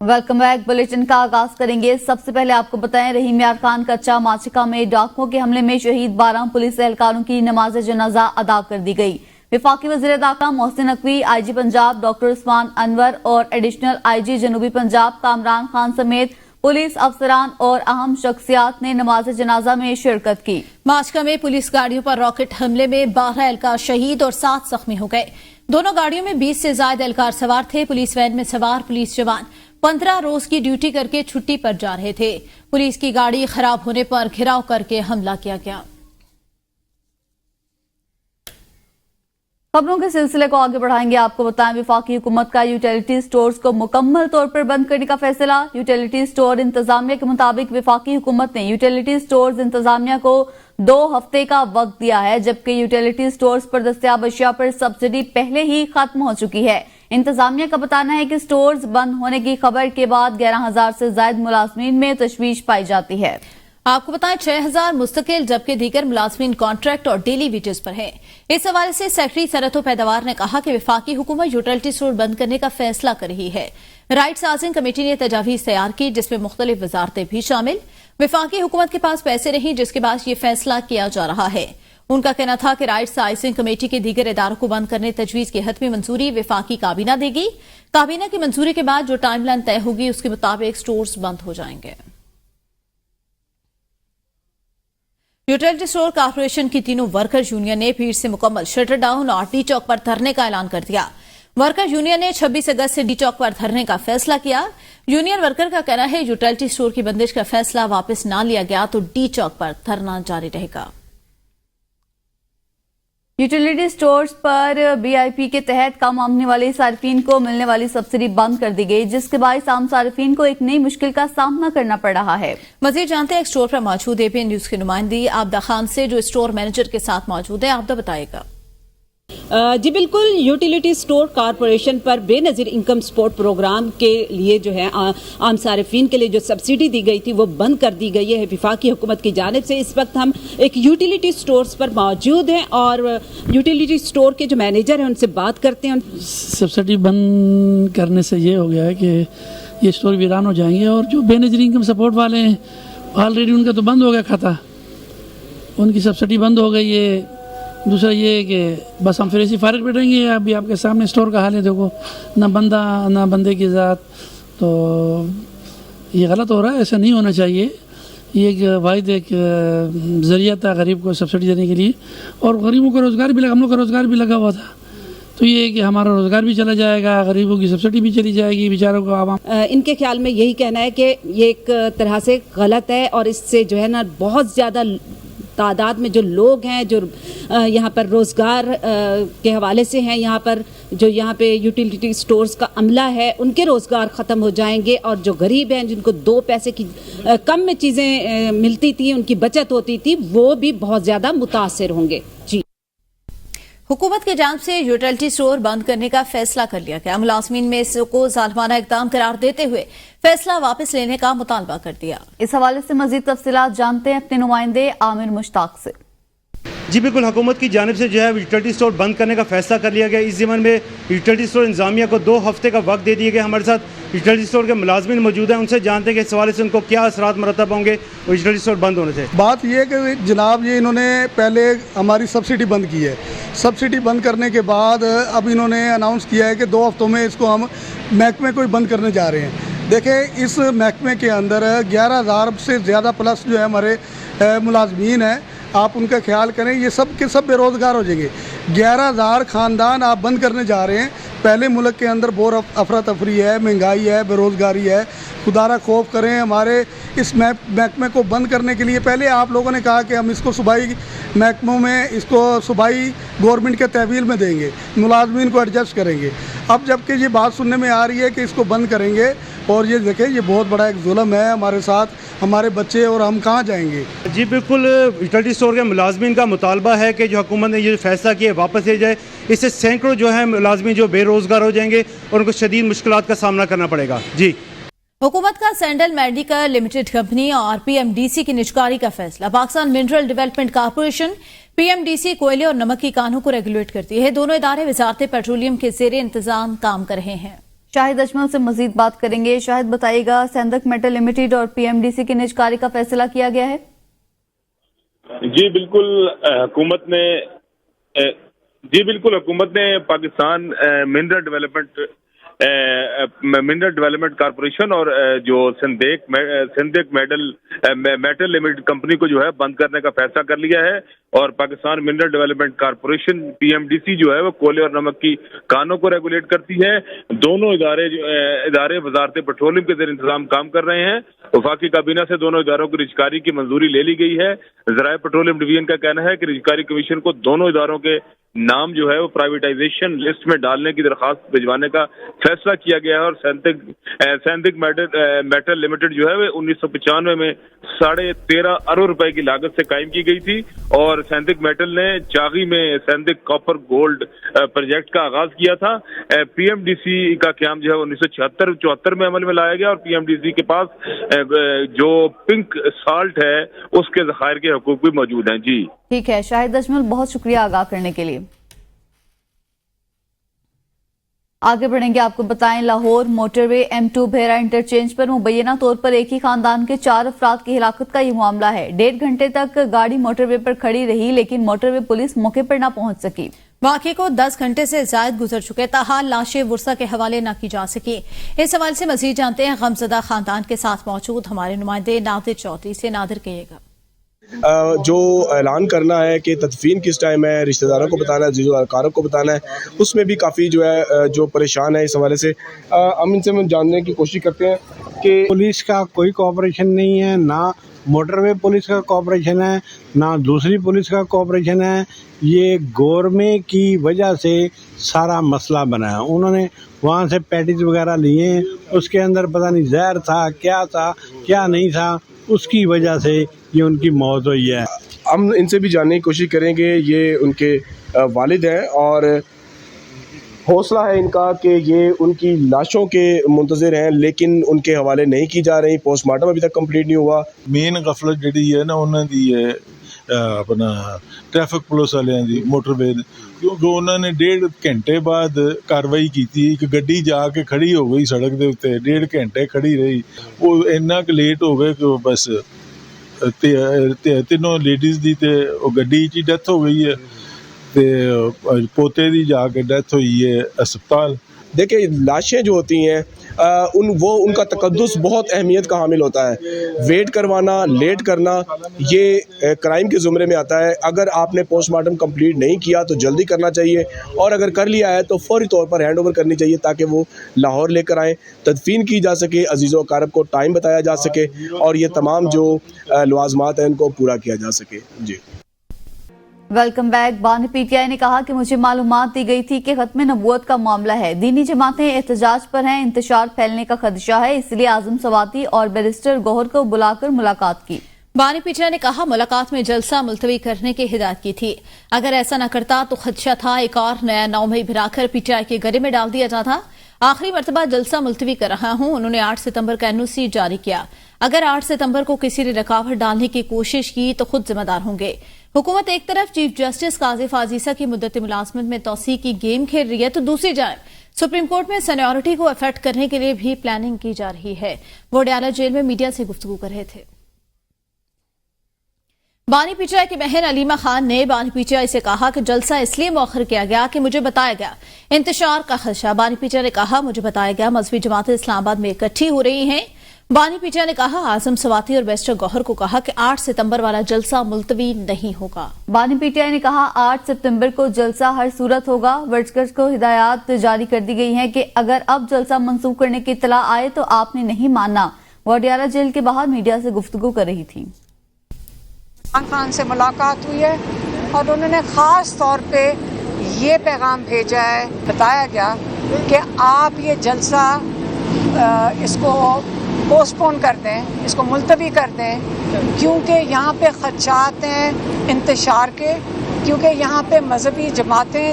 Welcome back. Bulletin का आगाज करेंगे। सबसे पहले आपको बताएं, रहीम यार खान कच्चा माचिका में डाकुओं के हमले में शहीद 12 पुलिस एहलकारों की नमाज जनाजा अदा कर दी गई। वफाकी वज़ीर दाखिला मोहसिन नकवी, आईजी पंजाब डॉक्टर उस्मान अनवर और एडिशनल आईजी जनूबी पंजाब कामरान खान समेत पुलिस अफसरान और अहम शख्सियात ने नमाज जनाजा में शिरकत की। माचिका में पुलिस गाड़ियों पर रॉकेट हमले में 12 एहलकार शहीद और 7 जख्मी हो गए। दोनों गाड़ियों में 20 से ज्यादा एहलकार सवार थे। पुलिस वैन में सवार पुलिस जवान 15 रोज की ड्यूटी करके छुट्टी पर जा रहे थे। पुलिस की गाड़ी खराब होने पर घिराव करके हमला किया गया। खबरों के सिलसिले को आगे बढ़ाएंगे। आपको बताएं, वफाकी हुकूमत का यूटिलिटी स्टोर्स को मुकम्मल तौर पर बंद करने का फैसला। यूटिलिटी स्टोर इंतजामिया के मुताबिक वफाकी हुकूमत ने यूटिलिटी स्टोर्स इंतजामिया को 2 हफ्ते का वक्त दिया है, जबकि यूटिलिटी स्टोर्स पर दस्तयाब अशिया पर सब्सिडी पहले ही खत्म हो चुकी है। इंतजामिया का बताना है कि स्टोर्स बंद होने की खबर के बाद 11,000 से ज्यादा मुलाजमीन में तशवीश पाई जाती है। आपको बताएं, 6,000 मुस्तकिल जबकि दीगर मुलाजमीन कॉन्ट्रैक्ट और डेली वेजेस पर हैं। इस हवाले से सेक्रेटरी सनअत व पैदावार ने कहा कि वफाकी हुकूमत यूटिलिटी स्टोर बंद करने का फैसला कर रही है। राइट साजिंग कमेटी ने तजावीज तैयार की, जिसमें मुख्तलिफ वजारतें भी शामिल। वफाकी हुकूमत के पास पैसे नहीं, जिसके बाद ये फैसला किया जा रहा है। उनका कहना था कि राइट साइजिंग कमेटी के दीगर इदारों को बंद करने तजवीज की हतमी मंजूरी वफाकी काबीना देगी। काबीना की मंजूरी के बाद जो टाइमलाइन तय होगी उसके मुताबिक स्टोर्स बंद हो जाएंगे। यूटिलिटी स्टोर कॉर्पोरेशन की तीनों वर्कर यूनियन ने भीड़ से मुकम्मल शटर डाउन और डी चौक पर धरने का ऐलान कर दिया। वर्कर यूनियन ने 26 अगस्त से डी चौक पर धरने का फैसला किया। यूनियन वर्कर का कहना है, यूटिलिटी स्टोर की बंदिश का फैसला वापस न लिया गया तो डी चौक पर धरना जारी रहेगा। यूटिलिटी स्टोर्स पर बीआईपी के तहत कम आमदनी वाले सार्फिन को मिलने वाली सब्सिडी बंद कर दी गई, जिसके बायस आम सार्फिन को एक नई मुश्किल का सामना करना पड़ रहा है। मजीद जानते हैं एक स्टोर पर मौजूद एपीएन न्यूज की नुमाइंदी आबदा खान से, जो स्टोर मैनेजर के साथ मौजूद है। आबदा बताएगा। जी बिल्कुल, यूटिलिटी स्टोर कॉरपोरेशन पर बेनज़ीर इनकम सपोर्ट प्रोग्राम के लिए जो है आम सार्फिन के लिए जो सब्सिडी दी गई थी वो बंद कर दी गई है वफाकी हुकूमत की जानिब से। इस वक्त हम एक यूटिलिटी स्टोर्स पर मौजूद हैं और यूटिलिटी स्टोर के जो मैनेजर हैं उनसे बात करते हैं। सब्सिडी बंद करने से ये हो गया है कि ये स्टोर वीरान हो जाएंगे और जो बेनज़ीर इनकम सपोर्ट वाले हैं ऑलरेडी उनका तो बंद हो गया खाता, उनकी सब्सिडी बंद हो गई है। दूसरा ये है कि बस हम फिर ऐसी फारिग बैठेंगे। अभी आपके सामने स्टोर का हाल है, देखो ना बंदा ना बंदे की ज़ात, तो ये गलत हो रहा है, ऐसा नहीं होना चाहिए। ये एक वाहिद एक ज़रिया था गरीब को सब्सिडी देने के लिए और गरीबों का रोज़गार भी लगा, हम लोग का रोज़गार भी लगा हुआ था, तो ये है कि हमारा रोज़गार भी चला जाएगा, गरीबों की सब्सिडी भी चली जाएगी, बेचारों को आवाम। इनके ख्याल में यही कहना है कि ये एक तरह से गलत है और इससे जो है ना बहुत ज़्यादा तादाद में जो लोग हैं जो यहाँ पर रोज़गार के हवाले से हैं, यहाँ पर जो यहाँ पे यूटिलिटी स्टोर्स का अमला है उनके रोज़गार ख़त्म हो जाएंगे और जो गरीब हैं जिनको 2 पैसे की कम में चीज़ें मिलती थी, उनकी बचत होती थी, वो भी बहुत ज़्यादा मुतासिर होंगे। जी, हुकूमत की जानिब से यूटिलिटी स्टोर बंद करने का फैसला कर लिया गया। मुलाजमीन में इसको जालिमाना इक़दाम करार देते हुए फैसला वापस लेने का मुतालबा कर दिया। इस हवाले से मजीद तफसीलात जानते हैं अपने नुमाइंदे आमिर मुश्ताक से। जी बिल्कुल, हुकूमत की जानिब से जो है यूटिलिटी स्टोर बंद करने का फैसला कर लिया गया। इस ज़िम्मन में यूटिलिटी स्टोर इंतजामिया को 2 हफ्ते का वक्त दे दिया गया। हमारे साथ यूटिलिटी स्टोर के मुलाजमीन मौजूद हैं, उनसे जानते हैं कि इस हवाले से उनको क्या असरात मरतब होंगे यूटिलिटी स्टोर बंद होने से। बात ये है कि जनाब ये इन्होंने पहले हमारी सब्सिडी बंद की है। सब्सिडी बंद करने के बाद अब इन्होंने अनाउंस किया है कि 2 हफ्तों में इसको हम महकमे को ही बंद करने जा रहे हैं। देखें, इस महकमे के अंदर 11,000 से ज़्यादा प्लस जो है हमारे मुलाजमीन हैं। आप उनका ख्याल करें, ये सब के सब बेरोज़गार हो जाएंगे। 11,000 ख़ानदान आप बंद करने जा रहे हैं। पहले मुल्क के अंदर बहुत अफरा तफरी है, महंगाई है, बेरोज़गारी है। खुदारा खौफ करें, हमारे इस महकमे को बंद करने के लिए पहले आप लोगों ने कहा कि हम इसको सूबाई महकमों में, इसको सूबाई गवर्नमेंट के तहवील में देंगे, मुलाजमीन को एडजस्ट करेंगे। अब जबकि ये बात सुनने में आ रही है कि इसको बंद करेंगे और ये देखें, ये बहुत बड़ा एक जुल्म है हमारे साथ, हमारे बच्चे और हम कहाँ जाएंगे। जी बिल्कुल, यूटिलिटी स्टोर के मुलाजमीन का मुतालबा है कि जो हुकूमत ने ये फैसला किया वापस ले जाए। इससे सैकड़ों जो है मुलाजमीन जो बेरोज़गार हो जाएंगे और उनको शदीद मुश्किलात का सामना करना पड़ेगा। जी, हुकूमत का सैंडल मेडिकल लिमिटेड कंपनी और पीएमडीसी की निजकारी का फैसला। Pakistan mineral development corporation PMDC कोयले और नमक की कानों को रेगुलेट करती है। दोनों इदारे वजारत पेट्रोलियम के ज़ेरे इंतजाम काम कर रहे हैं। शाहिद अजमल से मजीद बात करेंगे। शाहिद, बताइएगा, सेंधक मेटल लिमिटेड और पीएमडीसी की निजकारी का फैसला किया गया है? जी बिल्कुल, हुकूमत ने पाकिस्तान मिनरल डेवलपमेंट कॉर्पोरेशन और जो सिंधक मेटल लिमिटेड कंपनी को जो है बंद करने का फैसला कर लिया है। और Pakistan mineral development corporation PMDC जो है वो कोयले और नमक की खानों को रेगुलेट करती है। दोनों इदारे वजारत पेट्रोलियम के ज़ेर इंतजाम काम कर रहे हैं। वफाकी काबीना से दोनों इदारों की रिजकारी की मंजूरी ले ली गई है। ज़राए पेट्रोलियम डिवीजन का कहना है कि रिजकारी कमीशन को दोनों इदारों के नाम जो है वो प्राइवेटाइजेशन लिस्ट में डालने की दरखास्त भिजवाने का फैसला किया गया है। और सेंधक मेटल लिमिटेड जो है वो 1995 में 13.5 अरब रुपए की लागत से कायम की गई थी। और सेंधक मेटल ने चागी में सेंधक कॉपर गोल्ड प्रोजेक्ट का आगाज किया था। पीएमडीसी का क्याम जो है 1976-74 में अमल में लाया गया। और पीएमडीसी के पास जो पिंक साल्ट है उसके ज़खायर के हकूक भी मौजूद हैं। जी ठीक है शाहिद अजमल, बहुत शुक्रिया आगाह करने के लिए। आगे बढ़ेंगे, आपको बताएं, लाहौर मोटरवे M2 भेरा इंटरचेंज पर मुबैना तौर पर एक ही खानदान के 4 अफराद की हिलाकत का ये मामला है। 1.5 घंटे तक गाड़ी मोटरवे पर खड़ी रही, लेकिन मोटरवे पुलिस मौके पर न पहुंच सकी। वाक़े को 10 घंटे से ज्यादा गुजर चुके, ताहाल लाशें वर्सा के हवाले न की जा सकी। इस हवाले से मजीद जानते हैं गमजदा खानदान के साथ मौजूद हमारे नुमाइंदे नादिर चौधरी से। नादिर, कहिएगा। जो ऐलान करना है कि तदफीन किस टाइम है, रिश्तेदारों को बताना है, जीज़ो-अरकारों को बताना है, उसमें भी काफ़ी जो है जो परेशान है। इस हवाले से हम इनसे जानने की कोशिश करते हैं कि पुलिस का कोई कोऑपरेशन नहीं है, ना मोटरवे पुलिस का कोऑपरेशन है, ना दूसरी पुलिस का कोऑपरेशन है। ये गवर्नमेंट की वजह से सारा मसला बना है। उन्होंने वहाँ से पैटीज वगैरह लिए, उसके अंदर पता नहीं जहर था क्या नहीं था, उसकी वजह से ये उनकी मौत हुई है। हम इनसे भी जानने की कोशिश करेंगे। ये उनके वालिद हैं और हौसला है इनका कि ये उनकी लाशों के मुंतज़िर हैं, लेकिन उनके हवाले नहीं की जा रही। पोस्टमार्टम अभी तक कंप्लीट नहीं हुआ। मेन गफलत जिहड़ी है ना उन्हों की है अपना ट्रैफिक पुलिस वालियां दी मोटरवे, क्योंकि उन्होंने 1.5 घंटे बाद कार्रवाई की थी। एक गड्डी जाके खड़ी हो गई सड़क के उत्ते, 1.5 घंटे खड़ी रही। वो इन्ना क लेट हो गए कि बस तीनों लेडीज़ दी ते गड्डी च डेथ हो गई है, ते पोते दी जाके डेथ हुई है अस्पताल। देखिए, लाशें जो होती हैं उनका तकद्दुस बहुत अहमियत का हामिल होता है। वेट करवाना, लेट करना, ये क्राइम के ज़ुमरे में आता है। अगर आपने पोस्टमार्टम कंप्लीट नहीं किया तो जल्दी करना चाहिए, और अगर कर लिया है तो फौरी तौर पर हैंड ओवर करनी चाहिए, ताकि वो लाहौर लेकर आएँ, तदफीन की जा सके, अजीज़ो अकारब को टाइम बताया जा सके, और ये तमाम जो लवाजमात हैं उनको पूरा किया जा सके। जी वेलकम बैक। बानी पीटीआई ने कहा कि मुझे मालूमात दी गई थी कि खत्म नबूवत का मामला है, दीनी जमातें एहतजाज पर हैं, इंतशार फैलने का खदशा है, इसलिए आजम सवाती और बैरिस्टर गौहर को बुलाकर मुलाकात की। बानी पीटीआई ने कहा मुलाकात में जलसा मुलतवी करने की हिदायत की थी। अगर ऐसा न करता तो खदशा था एक और नया नाम ही भिराकर पीटीआई के गले में डाल दिया जाता। आखिरी मरतबा जलसा मुलतवी कर रहा हूं। उन्होंने 8 सितंबर का एनओसी जारी किया। अगर 8 सितंबर को किसी ने रुकावट डालने की कोशिश की तो खुद जिम्मेदार होंगे। हुकूमत एक तरफ चीफ जस्टिस काजी फाजीसा की मुद्दत मुलाजमत में तौसी की गेम खेल रही है, तो दूसरी जानिब सुप्रीम कोर्ट में सीनियरिटी को अफेक्ट करने के लिए भी प्लानिंग की जा रही है। वो अडयाला जेल में मीडिया से गुफ्तगू कर रहे थे। बानी पीटीआई की बहन अलीमा खान ने बानी पीटीआई से कहा कि जलसा इसलिए मौखर किया गया कि मुझे बताया गया इंतशार का खदशा। बानी पीटीआई ने कहा मुझे बताया गया मजहबी जमातें इस्लामाबाद में इकट्ठी हो रही हैं। बानी पीटीआई ने कहा आजम सवाती और बैरिस्टर गौहर को कहा कि 8 सितंबर वाला जलसा मुलतवी नहीं होगा। बानी पीटीआई ने कहा 8 सितंबर को जलसा हर सूरत होगा। वर्कर्स को हिदायत जारी कर दी गई है कि अगर अब जलसा मंसूख करने की इत्तला आए तो आपने नहीं मानना। वो अडयाला जेल के बाहर मीडिया से गुफ्तगू कर रही थी। खान से मुलाकात हुई है और उन्होंने ख़ास तौर पे ये पैगाम भेजा है, बताया गया कि आप ये जलसा इसको पोस्टपोन कर दें, इसको मुलतवी कर दें, क्योंकि यहाँ पे खदशात हैं इंतशार के, क्योंकि यहाँ पे मजहबी जमातें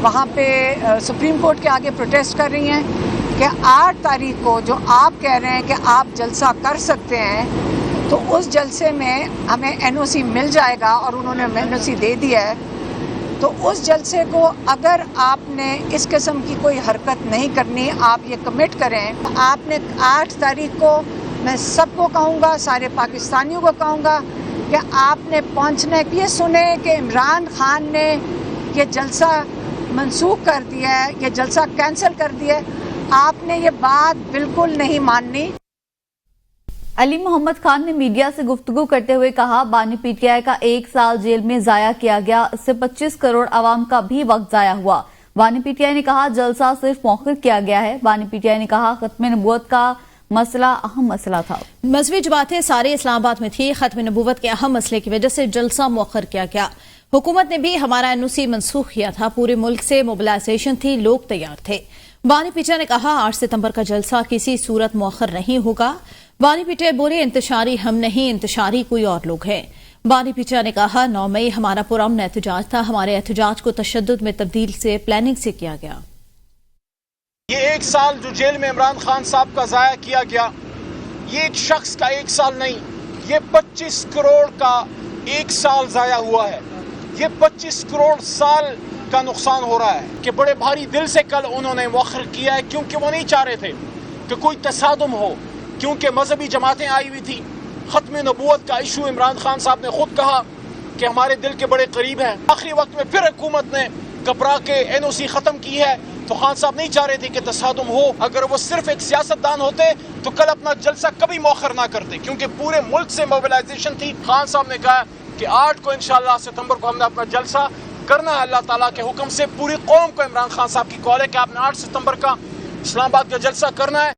वहाँ पे सुप्रीम कोर्ट के आगे प्रोटेस्ट कर रही हैं कि 8 तारीख को जो आप कह रहे हैं कि आप जलसा कर सकते हैं, तो उस जलसे में हमें एनओसी मिल जाएगा, और उन्होंने एनओसी दे दिया है। تو اس جلسے کو اگر آپ نے اس قسم کی کوئی حرکت نہیں کرنی، آپ یہ کمٹ کریں، آپ نے 8 تاریخ کو میں سب کو کہوں گا، سارے پاکستانیوں کو کہوں گا کہ آپ نے پہنچنے یہ سنے کہ عمران خان نے یہ جلسہ منسوخ کر دیا ہے، یہ جلسہ کینسل کر دیا ہے، آپ نے یہ بات بالکل نہیں ماننی۔ علی محمد خان نے میڈیا سے گفتگو کرتے ہوئے کہا، بانی پی ٹی آئی کا 1 سال جیل میں ضائع کیا گیا، اس سے 25 کروڑ عوام کا بھی وقت ضائع ہوا۔ بانی پی ٹی آئی نے کہا جلسہ صرف مؤخر کیا گیا ہے۔ بانی پی ٹی آئی نے کہا ختم نبوت کا مسئلہ اہم مسئلہ تھا۔ مذہبی جماعتیں سارے اسلام آباد میں تھی، ختم نبوت کے اہم مسئلے کی وجہ سے جلسہ مؤخر کیا گیا۔ حکومت نے بھی ہمارا NOC منسوخ کیا تھا، پورے ملک سے موبلائزیشن تھی، لوگ تیار تھے۔ بانی پی ٹی آئی نے کہا 8 ستمبر کا جلسہ کسی صورت مؤخر نہیں ہوگا۔ بانی پی ٹی آئی بولے انتشاری ہم نہیں، انتشاری کوئی اور لوگ ہیں۔ بانی پی ٹی آئی نے کہا 9 مئی ہمارا پرامن احتجاج تھا، ہمارے احتجاج کو تشدد میں تبدیل سے پلاننگ سے کیا گیا۔ یہ 1 سال جو جیل میں عمران خان صاحب کا ضائع کیا گیا، یہ ایک شخص کا 1 سال نہیں، یہ 25 کروڑ کا 1 سال ضائع ہوا ہے۔ یہ 25 کروڑ سال کا نقصان ہو رہا ہے کہ بڑے بھاری دل سے کل انہوں نے مؤخر کیا ہے، کیونکہ وہ نہیں چاہ رہے تھے کہ کوئی تصادم ہو، کیونکہ مذہبی جماعتیں آئی ہوئی تھی۔ ختم نبوت کا ایشو عمران خان صاحب نے خود کہا کہ ہمارے دل کے بڑے قریب ہیں۔ آخری وقت میں پھر حکومت نے گھبرا کے NOC ختم کی ہے، تو خان صاحب نہیں چاہ رہے تھے کہ تصادم ہو۔ اگر وہ صرف ایک سیاستدان ہوتے تو کل اپنا جلسہ کبھی مؤخر نہ کرتے، کیونکہ پورے ملک سے موبلائزیشن تھی۔ خان صاحب نے کہا کہ 8 کو انشاءاللہ ستمبر کو ہم نے اپنا جلسہ کرنا ہے، اللہ تعالیٰ کے حکم سے۔ پوری قوم کو عمران خان صاحب کی کال ہے کہ آپ نے 8 ستمبر کا اسلام آباد کا جلسہ کرنا ہے۔